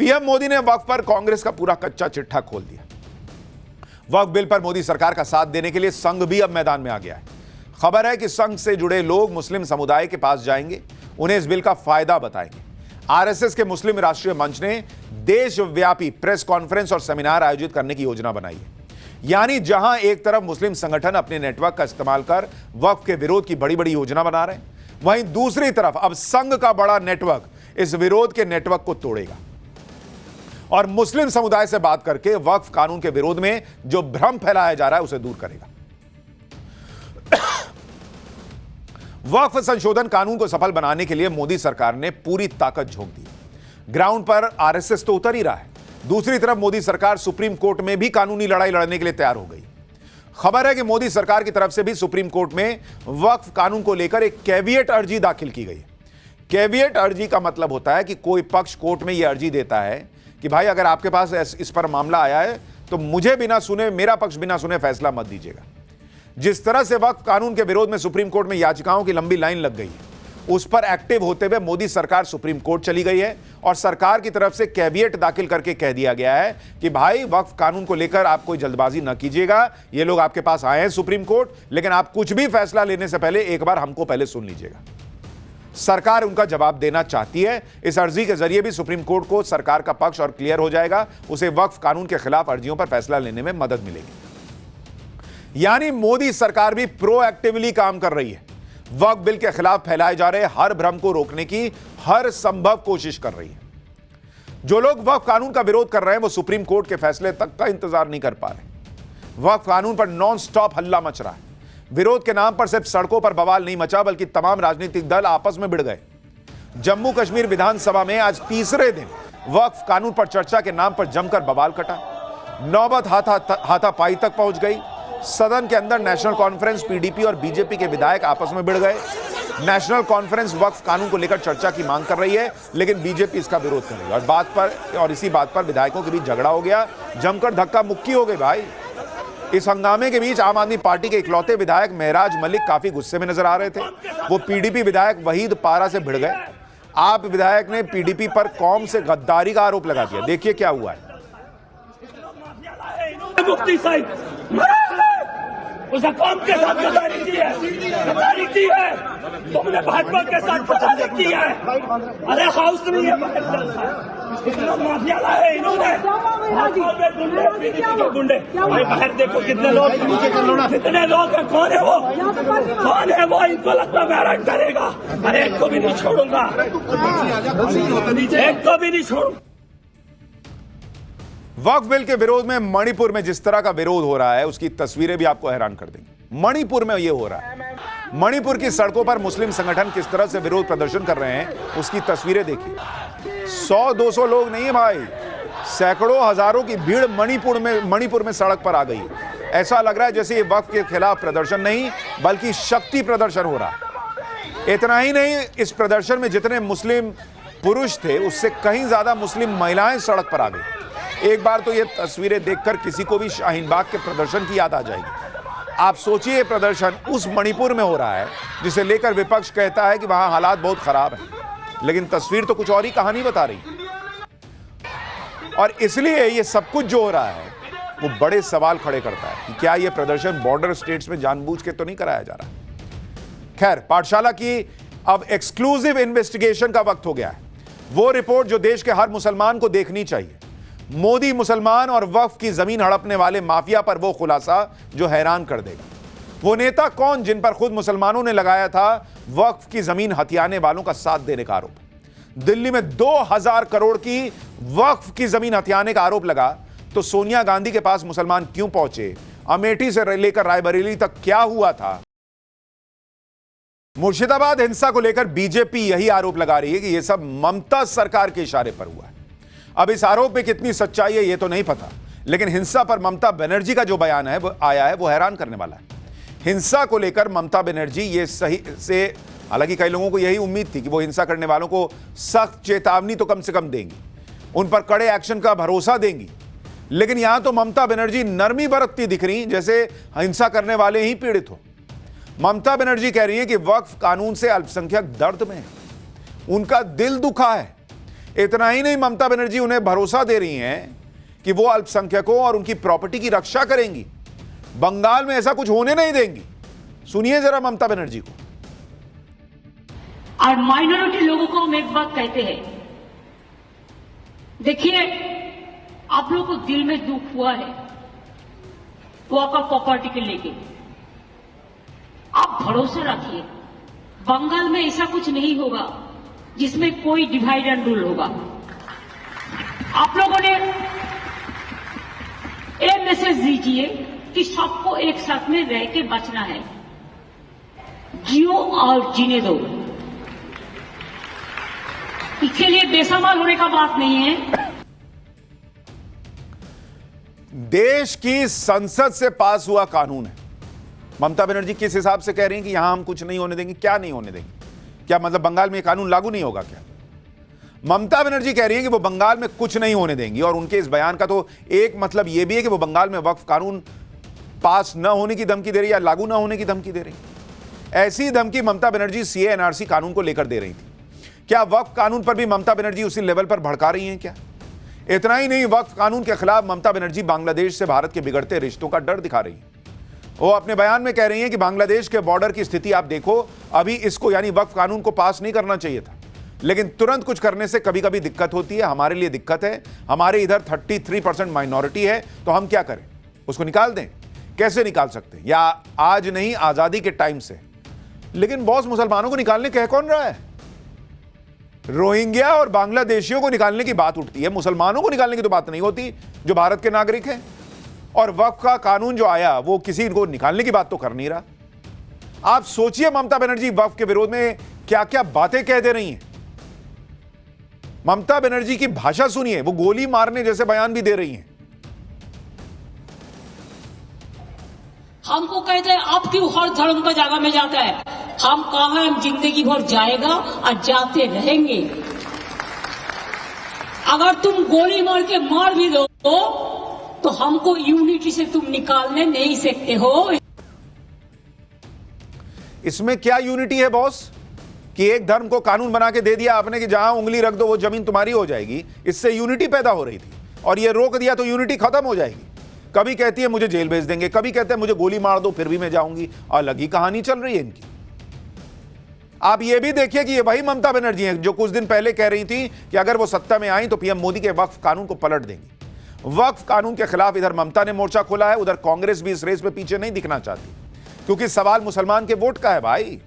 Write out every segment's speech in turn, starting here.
PM Modi ने वक्फ पर कांग्रेस का पूरा कच्चा चिट्ठा खोल दिया। वक्फ बिल पर मोदी सरकार का साथ देने के लिए संघ भी अब मैदान में आ गया है। खबर है कि संघ से जुड़े लोग मुस्लिम समुदाय के पास जाएंगे, उन्हें इस बिल का फायदा बताएंगे। आरएसएस के मुस्लिम राष्ट्रीय मंच ने देशव्यापी प्रेस कॉन्फ्रेंस और सेमिनार आयोजित करने की योजना बनाई है। यानी जहां एक तरफ मुस्लिम संगठन अपने नेटवर्क का इस्तेमाल कर वक्फ के विरोध की बड़ी बड़ी योजना बना रहे हैं, वहीं दूसरी तरफ अब संघ का बड़ा नेटवर्क इस विरोध के नेटवर्क को तोड़ेगा और मुस्लिम समुदाय से बात करके वक्फ कानून के विरोध में जो भ्रम फैलाया जा रहा है उसे दूर करेगा। वक्फ संशोधन कानून को सफल बनाने के लिए मोदी सरकार ने पूरी ताकत झोंक दी। ग्राउंड पर आरएसएस तो उतर ही रहा है, दूसरी तरफ मोदी सरकार सुप्रीम कोर्ट में भी कानूनी लड़ाई लड़ने के लिए तैयार हो गई। खबर है कि मोदी सरकार की तरफ से भी सुप्रीम कोर्ट में वक्फ कानून को लेकर एक कैविएट अर्जी दाखिल की गई। कैविएट अर्जी का मतलब होता है कि कोई पक्ष कोर्ट में यह अर्जी देता है कि भाई अगर आपके पास इस पर मामला आया है तो मुझे बिना सुने, मेरा पक्ष बिना सुने फैसला मत दीजिएगा। जिस तरह से वक्फ कानून के विरोध में सुप्रीम कोर्ट में याचिकाओं की लंबी लाइन लग गई है, उस पर एक्टिव होते हुए मोदी सरकार सुप्रीम कोर्ट चली गई है और सरकार की तरफ से कैविएट दाखिल करके कह दिया गया है कि भाई वक्फ कानून को लेकर आप कोई जल्दबाजी न कीजिएगा। ये लोग आपके पास आए हैं सुप्रीम कोर्ट, लेकिन आप कुछ भी फैसला लेने से पहले एक बार हमको पहले सुन लीजिएगा। सरकार उनका जवाब देना चाहती है। इस अर्जी के जरिए भी सुप्रीम कोर्ट को सरकार का पक्ष और क्लियर हो जाएगा, उसे वक्फ कानून के खिलाफ अर्जियों पर फैसला लेने में मदद मिलेगी। यानी मोदी सरकार भी प्रोएक्टिवली काम कर रही है, वक्फ बिल के खिलाफ फैलाए जा रहे हर भ्रम को रोकने की हर संभव कोशिश कर रही है। जो लोग वक्फ कानून का विरोध कर रहे हैं वो सुप्रीम कोर्ट के फैसले तक का इंतजार नहीं कर पा रहे। वक्फ कानून पर नॉन स्टॉप हल्ला मच रहा है। विरोध के नाम पर सिर्फ सड़कों पर बवाल नहीं मचा, बल्कि तमाम राजनीतिक दल आपस में भिड़ गए। जम्मू कश्मीर विधानसभा में आज तीसरे दिन वक्फ कानून पर चर्चा के नाम पर जमकर बवाल कटा। नौबत हाथापाई तक पहुंच गई। सदन के अंदर नेशनल कॉन्फ्रेंस, पीडीपी और बीजेपी के विधायक आपस में भिड़ गए। नेशनल कॉन्फ्रेंस वक्फ कानून को लेकर चर्चा की मांग कर रही है, लेकिन बीजेपी इसका विरोध कर रही है और इसी बात पर विधायकों के बीच झगड़ा हो गया, जमकर धक्का मुक्की हो गई भाई। इस हंगामे के बीच आम आदमी पार्टी के इकलौते विधायक महराज मलिक काफी गुस्से में नजर आ रहे थे। वो पीडीपी विधायक वहीद पारा से भिड़ गए। आप विधायक ने पीडीपी पर कौम से गद्दारी का आरोप लगा दिया। देखिए क्या हुआ है। मुफ्ती साहब उसने कौम के साथ गद्दारी की है, तुमने भाजपा के साथ गद्दारी की है। अरे हाउस नहीं है, माफिया लाए इन्होंने, गुंडे। बाहर देखो कितने लोग हैं, कौन है वो, इनको लगता मैं अरेस्ट करेगा। अरे एक को भी नहीं छोड़ूंगा, एक को भी नहीं छोड़ूंगा। वक्फ बिल के विरोध में मणिपुर में जिस तरह का विरोध हो रहा है उसकी तस्वीरें भी आपको हैरान कर देंगी। मणिपुर में यह हो रहा है। मणिपुर की सड़कों पर मुस्लिम संगठन किस तरह से विरोध प्रदर्शन कर रहे हैं उसकी तस्वीरें देखिए। 100-200 लोग नहीं है भाई, सैकड़ों हजारों की भीड़ मणिपुर में सड़क पर आ गई। ऐसा लग रहा है जैसे ये वक्फ के खिलाफ प्रदर्शन नहीं बल्कि शक्ति प्रदर्शन हो रहा है। इतना ही नहीं, इस प्रदर्शन में जितने मुस्लिम पुरुष थे उससे कहीं ज्यादा मुस्लिम महिलाएं सड़क पर आ गई। एक बार तो ये तस्वीरें देखकर किसी को भी शाहीन बाग के प्रदर्शन की याद आ जाएगी। आप सोचिए, प्रदर्शन उस मणिपुर में हो रहा है जिसे लेकर विपक्ष कहता है कि वहां हालात बहुत खराब हैं, लेकिन तस्वीर तो कुछ और ही कहानी बता रही। और इसलिए ये सब कुछ जो हो रहा है वो बड़े सवाल खड़े करता है कि क्या ये प्रदर्शन बॉर्डर स्टेट्स में जानबूझ के तो नहीं कराया जा रहा। खैर, पाठशाला की अब एक्सक्लूसिव इन्वेस्टिगेशन का वक्त हो गया है। वो रिपोर्ट जो देश के हर मुसलमान को देखनी चाहिए। मोदी मुसलमान और वक्फ की जमीन हड़पने वाले माफिया पर वो खुलासा जो हैरान कर देगा। वो नेता कौन जिन पर खुद मुसलमानों ने लगाया था वक्फ की जमीन हथियाने वालों का साथ देने का आरोप। दिल्ली में 2000 करोड़ की वक्फ की जमीन हथियाने का आरोप लगा तो सोनिया गांधी के पास मुसलमान क्यों पहुंचे? अमेठी से लेकर रायबरेली तक क्या हुआ था? मुर्शिदाबाद हिंसा को लेकर बीजेपी यही आरोप लगा रही है कि यह सब ममता सरकार के इशारे पर हुआ है। अब इस आरोप में कितनी सच्चाई है यह तो नहीं पता, लेकिन हिंसा पर ममता बनर्जी का जो बयान है वो आया है वो हैरान करने वाला है। हिंसा को लेकर ममता बनर्जी ये सही से, हालांकि कई लोगों को यही उम्मीद थी कि वो हिंसा करने वालों को सख्त चेतावनी तो कम से कम देंगी, उन पर कड़े एक्शन का भरोसा देंगी, लेकिन यहां तो ममता बनर्जी नरमी बरतती दिख रही जैसे हिंसा करने वाले ही पीड़ित हो। ममता बनर्जी कह रही है कि वक्फ कानून से अल्पसंख्यक दर्द में है, उनका दिल दुखा है। इतना ही नहीं, ममता बनर्जी उन्हें भरोसा दे रही हैं कि वो अल्पसंख्यकों और उनकी प्रॉपर्टी की रक्षा करेंगी, बंगाल में ऐसा कुछ होने नहीं देंगी। सुनिए जरा ममता बनर्जी को। और माइनॉरिटी लोगों को हम एक बात कहते हैं, देखिए आप लोगों को दिल में दुख हुआ है वॉक ऑफ प्रॉपर्टी के लेके, आप भरोसा रखिए बंगाल में ऐसा कुछ नहीं होगा जिसमें कोई डिवाइड एंड रूल होगा। आप लोगों ने ये मैसेज दीजिए कि सबको एक साथ में रह के बचना है, जियो और जीने दो। इसके लिए बेसमाल होने का बात नहीं है। देश की संसद से पास हुआ कानून है। ममता बनर्जी किस हिसाब से कह रही हैं कि यहां हम कुछ नहीं होने देंगे? क्या नहीं होने देंगे? क्या मतलब बंगाल में कानून लागू नहीं होगा क्या? ममता बनर्जी कह रही हैं कि वो बंगाल में कुछ नहीं होने देंगी, और उनके इस बयान का तो एक मतलब यह भी है कि वो बंगाल में वक्फ कानून पास न होने की धमकी दे रही या लागू न होने की धमकी दे रही। ऐसी धमकी ममता बनर्जी सीए एनआरसी कानून को लेकर दे रही थी। क्या वक्फ कानून पर भी ममता बनर्जी उसी लेवल पर भड़का रही हैं क्या? इतना ही नहीं, वक्फ कानून के खिलाफ ममता बनर्जी बांग्लादेश से भारत के बिगड़ते रिश्तों का डर दिखा रही है। वो अपने बयान में कह रही हैं कि बांग्लादेश के बॉर्डर की स्थिति आप देखो, अभी इसको यानी वक्फ कानून को पास नहीं करना चाहिए था, लेकिन तुरंत कुछ करने से कभी कभी दिक्कत होती है। हमारे लिए दिक्कत है, हमारे इधर 33% माइनॉरिटी है, तो हम क्या करें? उसको निकाल दें? कैसे निकाल सकते हैं? या आज नहीं, आजादी के टाइम से। लेकिन बॉस, मुसलमानों को निकालने कह कौन रहा है? रोहिंग्या और बांग्लादेशियों को निकालने की बात उठती है, मुसलमानों को निकालने की तो बात नहीं होती जो भारत के नागरिक हैं। और वक्फ का कानून जो आया वो किसी को निकालने की बात तो कर नहीं रहा। आप सोचिए ममता बनर्जी वक्फ के विरोध में क्या क्या बातें कह दे रही हैं। ममता बनर्जी की भाषा सुनिए, वो गोली मारने जैसे बयान भी दे रही हैं। हमको कहते हैं आप क्यों हर धर्म का जगह में जाता है? हम कहा है, हम जिंदगी भर जाएगा और जाते रहेंगे। अगर तुम गोली मार के मार भी दो तो हमको यूनिटी से तुम निकालने नहीं सकते हो। इसमें क्या यूनिटी है बॉस कि एक धर्म को कानून बना के दे दिया आपने कि जहां उंगली रख दो वो जमीन तुम्हारी हो जाएगी? इससे यूनिटी पैदा हो रही थी, और ये रोक दिया तो यूनिटी खत्म हो जाएगी। कभी कहती है मुझे जेल भेज देंगे, कभी कहते हैं मुझे गोली मार दो फिर भी मैं जाऊंगी। अलग ही कहानी चल रही है इनकी। आप ये भी देखिए कि ये वही ममता बनर्जी हैं जो कुछ दिन पहले कह रही थी कि अगर वो सत्ता में आई तो पीएम मोदी के वक्फ कानून को पलट देंगी। वक्फ कानून के खिलाफ इधर ममता ने मोर्चा खोला है, उधर कांग्रेस भी इस रेस में पीछे नहीं दिखना चाहती, क्योंकि सवाल मुसलमान के वोट का है भाई।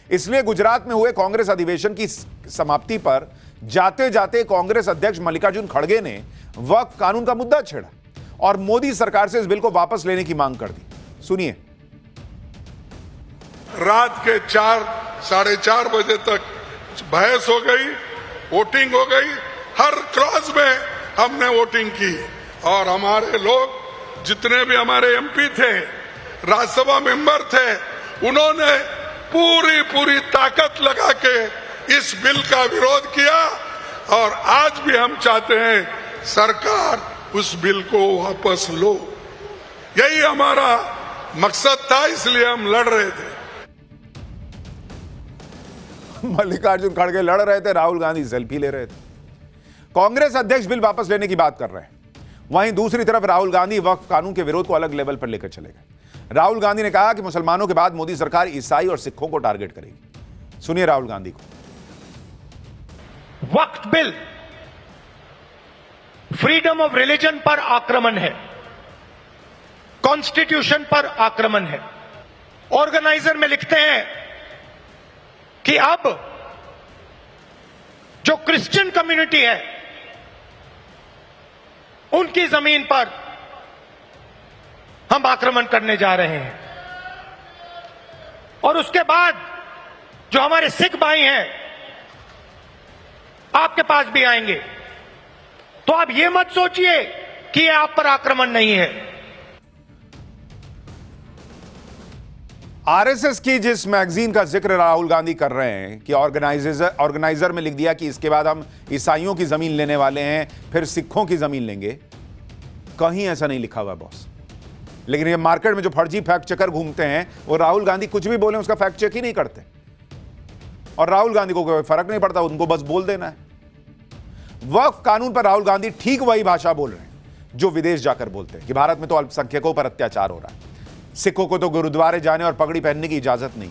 इसलिए गुजरात में हुए कांग्रेस अधिवेशन की समाप्ति पर जाते जाते कांग्रेस अध्यक्ष मल्लिकार्जुन खड़गे ने वक्फ कानून का मुद्दा छेड़ा और मोदी सरकार से इस बिल को वापस लेने की मांग कर दी। सुनिए। रात के 4-4:30 बजे तक बहस हो गई, वोटिंग हो गई, हर क्लॉज में हमने वोटिंग की, और हमारे लोग जितने भी हमारे एमपी थे, राज्यसभा मेंबर थे, उन्होंने पूरी ताकत लगा के इस बिल का विरोध किया। और आज भी हम चाहते हैं सरकार उस बिल को वापस लो। यही हमारा मकसद था, इसलिए हम लड़ रहे थे। मल्लिकार्जुन खड़गे लड़ रहे थे, राहुल गांधी सेल्फी ले रहे थे। कांग्रेस अध्यक्ष बिल वापस लेने की बात कर रहे हैं, वहीं दूसरी तरफ राहुल गांधी वक्फ कानून के विरोध को अलग लेवल पर लेकर चले गए। राहुल गांधी ने कहा कि मुसलमानों के बाद मोदी सरकार ईसाई और सिखों को टारगेट करेगी। सुनिए राहुल गांधी को। वक्फ बिल फ्रीडम ऑफ रिलीजन पर आक्रमण है, कॉन्स्टिट्यूशन पर आक्रमण है। ऑर्गेनाइजर में लिखते हैं कि अब जो क्रिश्चियन कम्युनिटी है उनकी जमीन पर हम आक्रमण करने जा रहे हैं, और उसके बाद जो हमारे सिख भाई हैं आपके पास भी आएंगे। तो आप ये मत सोचिए कि ये आप पर आक्रमण नहीं है। आरएसएस की जिस मैगजीन का जिक्र राहुल गांधी कर रहे हैं कि ऑर्गेनाइजर में लिख दिया कि इसके बाद हम ईसाइयों की जमीन लेने वाले हैं, फिर सिखों की जमीन लेंगे, कहीं ऐसा नहीं लिखा हुआ बॉस। लेकिन ये मार्केट में जो फर्जी फैक्ट चेकर घूमते हैं, वो राहुल गांधी कुछ भी बोले उसका फैक्ट चेक ही नहीं करते, और राहुल गांधी को कोई फर्क नहीं पड़ता, उनको बस बोल देना है। वक्फ कानून पर राहुल गांधी ठीक वही भाषा बोल रहे हैं जो विदेश जाकर बोलते हैं कि भारत में तो अल्पसंख्यकों पर अत्याचार हो रहा है, सिखों को तो गुरुद्वारे जाने और पगड़ी पहनने की इजाजत नहीं।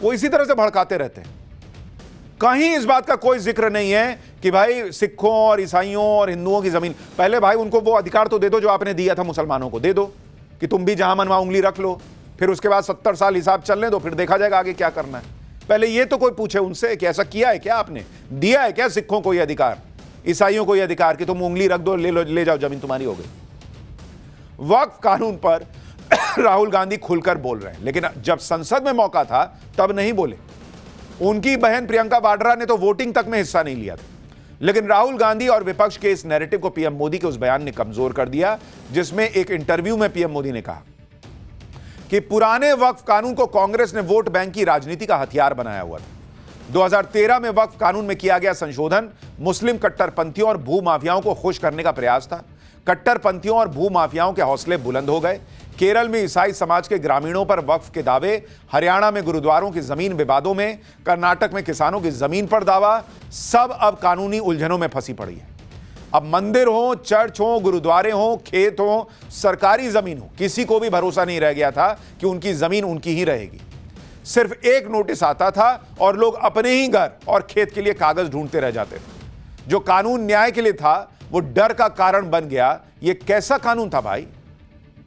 वो इसी तरह से भड़काते रहते हैं। कहीं इस बात का कोई जिक्र नहीं है कि भाई सिखों और ईसाइयों और हिंदुओं की जमीन, पहले भाई उनको वो अधिकार तो दे दो जो आपने दिया था मुसलमानों को, दे दो कि तुम भी जहां मन वहां उंगली रख लो, फिर उसके बाद 70 साल हिसाब चलने दो, फिर देखा जाएगा आगे क्या करना है। पहले ये तो कोई पूछे उनसे कि ऐसा किया है क्या, आपने दिया है क्या सिखों को यह अधिकार, ईसाइयों को यह अधिकार कि तुम उंगली रख दो, ले जाओ, जमीन तुम्हारी हो गई। वक्फ कानून पर राहुल गांधी खुलकर बोल रहे हैं, लेकिन जब संसद में मौका था तब नहीं बोले। उनकी बहन प्रियंका वाड्रा ने तो वोटिंग तक में हिस्सा नहीं लिया था। लेकिन राहुल गांधी और विपक्ष के इस नैरेटिव को पीएम मोदी के उस बयान ने कमजोर कर दिया, जिसमें एक इंटरव्यू में पीएम मोदी ने कहा कि पुराने वक्फ कानून को कांग्रेस ने वोट बैंक की राजनीति का हथियार बनाया हुआ था। 2013 में वक्फ कानून में किया गया संशोधन मुस्लिम कट्टरपंथियों और भूमाफियाओं को खुश करने का प्रयास था। कट्टरपंथियों और भूमाफियाओं के हौसले बुलंद हो गए। केरल में ईसाई समाज के ग्रामीणों पर वक्फ के दावे, हरियाणा में गुरुद्वारों की जमीन विवादों में, कर्नाटक में किसानों की जमीन पर दावा, सब अब कानूनी उलझनों में फंसी पड़ी है। अब मंदिर हो, चर्च हो, गुरुद्वारे हो, खेत हो, सरकारी जमीन हो, किसी को भी भरोसा नहीं रह गया था कि उनकी जमीन उनकी ही रहेगी। सिर्फ एक नोटिस आता था और लोग अपने ही घर और खेत के लिए कागज ढूंढते रह जाते थे। जो कानून न्याय के लिए था वो डर का कारण बन गया। ये कैसा कानून था भाई?